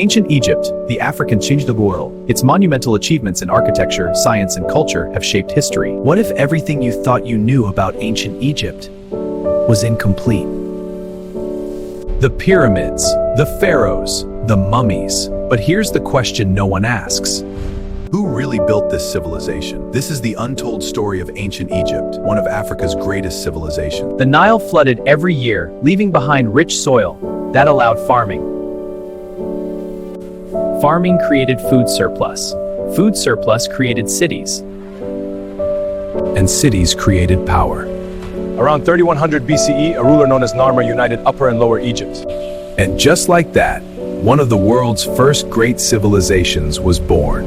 Ancient Egypt, the African changed the world. Its monumental achievements in architecture, science, and culture have shaped history. What if everything you thought you knew about ancient Egypt was incomplete? The pyramids, the pharaohs, the mummies. But here's the question no one asks. Who really built this civilization? This is the untold story of ancient Egypt, one of Africa's greatest civilizations. The Nile flooded every year, leaving behind rich soil that allowed farming. Farming created food surplus. Food surplus created cities. And cities created power. Around 3100 BCE, a ruler known as Narmer united Upper and Lower Egypt. And just like that, one of the world's first great civilizations was born.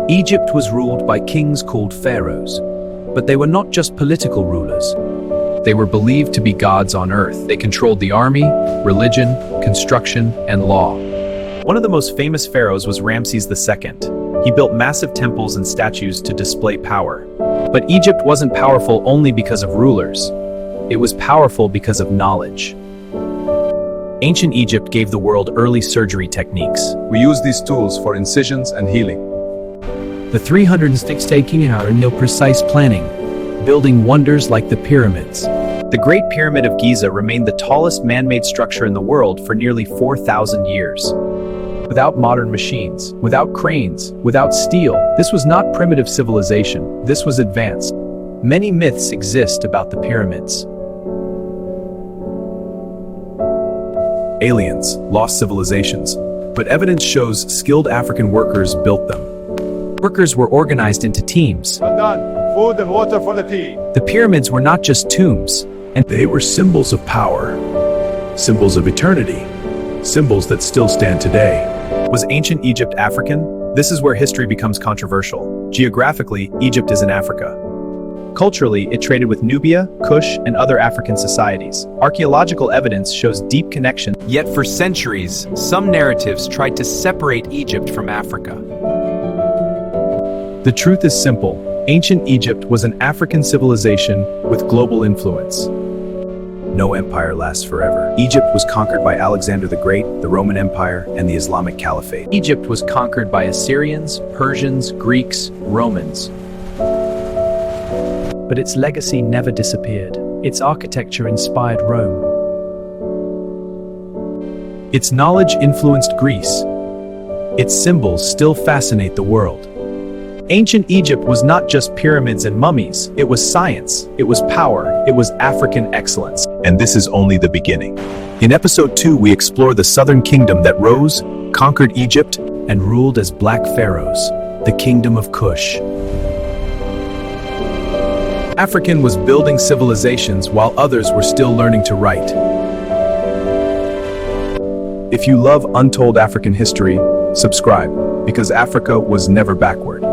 Egypt was ruled by kings called pharaohs. But they were not just political rulers. They were believed to be gods on earth. They controlled the army, religion, construction, and law. One of the most famous pharaohs was Ramses II. He built massive temples and statues to display power. But Egypt wasn't powerful only because of rulers. It was powerful because of knowledge. Ancient Egypt gave the world early surgery techniques. We use these tools for incisions and healing. The 306 taking out in precise planning, building wonders like the pyramids. The Great Pyramid of Giza remained the tallest man-made structure in the world for nearly 4,000 years. Without modern machines, without cranes, without steel, this was not primitive civilization, this was advanced. Many myths exist about the pyramids. Aliens, lost civilizations, but evidence shows skilled African workers built them. Workers were organized into teams. Well done. Food and water for the tea. The pyramids were not just tombs, and They were symbols of power, symbols of eternity, symbols that still stand today. Was ancient Egypt African? This is where history becomes controversial. Geographically, Egypt is in Africa. Culturally, it traded with Nubia, Kush, and other African societies. Archaeological evidence shows deep connection. Yet for centuries, some narratives tried to separate Egypt from Africa. The truth is simple. Ancient Egypt was an African civilization with global influence. No empire lasts forever. Egypt was conquered by Alexander the Great, the Roman Empire, and the Islamic Caliphate. Egypt was conquered by Assyrians, Persians, Greeks, Romans. But its legacy never disappeared. Its architecture inspired Rome. Its knowledge influenced Greece. Its symbols still fascinate the world. Ancient Egypt was not just pyramids and mummies. It was science, it was power, it was African excellence. And this is only the beginning. In episode 2, we explore the southern kingdom that rose, conquered Egypt, And ruled as Black Pharaohs, the kingdom of Kush. African was building civilizations while others were still learning to write. If you love untold African history, subscribe, because Africa was never backward.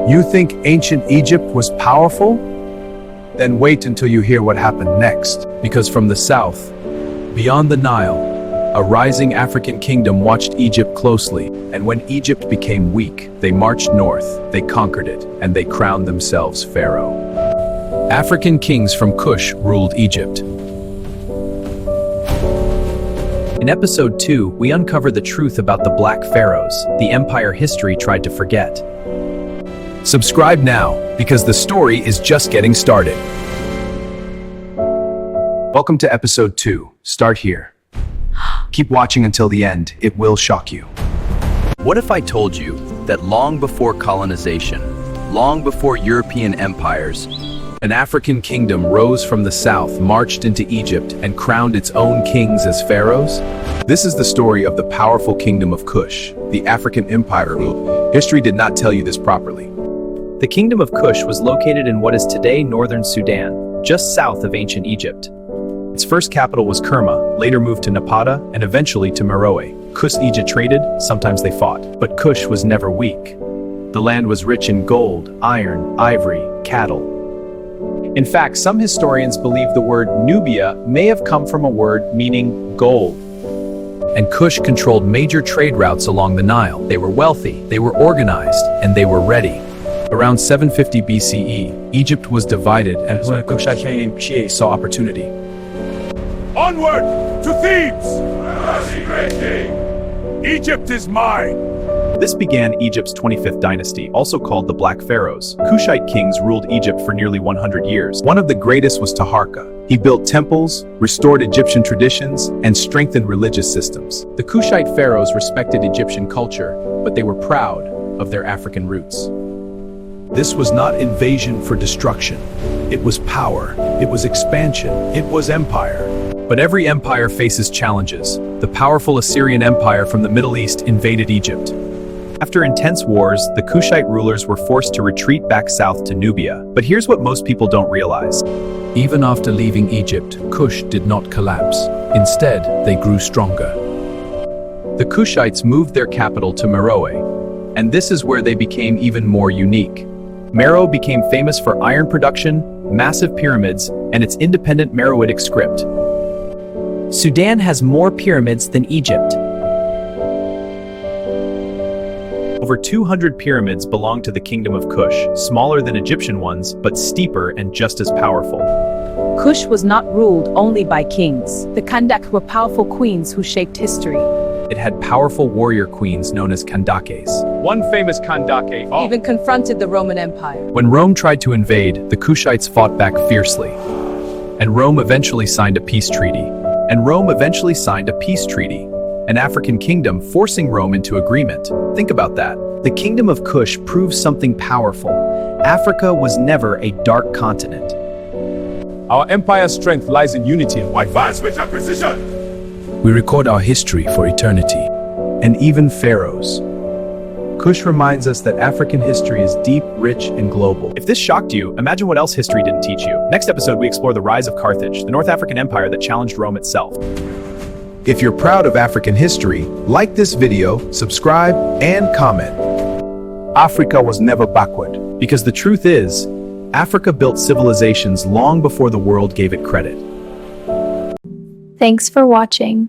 You think ancient Egypt was powerful? Then wait until you hear what happened next, because from the south, beyond the Nile, a rising African kingdom watched Egypt closely, and when Egypt became weak, they marched north, they conquered it, and they crowned themselves pharaoh. African kings from Kush ruled Egypt. In episode 2, we uncover the truth about the Black Pharaohs, the empire history tried to forget. Subscribe now, because the story is just getting started. Welcome to episode 2. Start here. Keep watching until the end. It will shock you. What if I told you that long before colonization, long before European empires, An African kingdom rose from the south, marched into Egypt, and crowned its own kings as pharaohs? This is the story of the powerful kingdom of Kush, the African empire. History did not tell you this properly. The kingdom of Kush was located in what is today northern Sudan, just south of ancient Egypt. Its first capital was Kerma, later moved to Napata, and eventually to Meroe. Kush Egypt traded, sometimes they fought, but Kush was never weak. The land was rich in gold, iron, ivory, cattle. In fact, some historians believe the word Nubia may have come from a word meaning gold. And Kush controlled major trade routes along the Nile. They were wealthy, they were organized, and they were ready. Around 750 BCE, Egypt was divided, and when Kush saw opportunity. onward to Thebes! Mercy, great king! Egypt is mine! This began Egypt's 25th dynasty, also called the Black Pharaohs. Kushite kings ruled Egypt for nearly 100 years. One of the greatest was Taharqa. He built temples, restored Egyptian traditions, and strengthened religious systems. The Kushite pharaohs respected Egyptian culture, but they were proud of their African roots. This was not invasion for destruction. It was power. It was expansion. It was empire. But every empire faces challenges. The powerful Assyrian Empire from the Middle East invaded Egypt. After intense wars, the Kushite rulers were forced to retreat back south to Nubia. But here's what most people don't realize. Even after leaving Egypt, Kush did not collapse. Instead, they grew stronger. The Kushites moved their capital to Meroe, and this is where they became even more unique. Meroe became famous for iron production, massive pyramids, and its independent Meroitic script. Sudan has more pyramids than Egypt. Over 200 pyramids belong to the Kingdom of Kush, smaller than Egyptian ones, but steeper and just as powerful. Kush was not ruled only by kings. The Kandak were powerful queens who shaped history. It had powerful warrior queens known as Kandakes. One famous Kandake Even confronted the Roman Empire. When Rome tried to invade, the Kushites fought back fiercely. And Rome eventually signed a peace treaty. An African kingdom forcing Rome into agreement. Think about that. The Kingdom of Kush proves something powerful. Africa was never a dark continent. Our empire's strength lies in unity and wide with precision. We record our history for eternity. And even pharaohs. Kush reminds us that African history is deep, rich, and global. If this shocked you, imagine what else history didn't teach you. Next episode, we explore the rise of Carthage, the North African empire that challenged Rome itself. If you're proud of African history, like this video, subscribe, and comment. Africa was never backward. Because the truth is, Africa built civilizations long before the world gave it credit. Thanks for watching.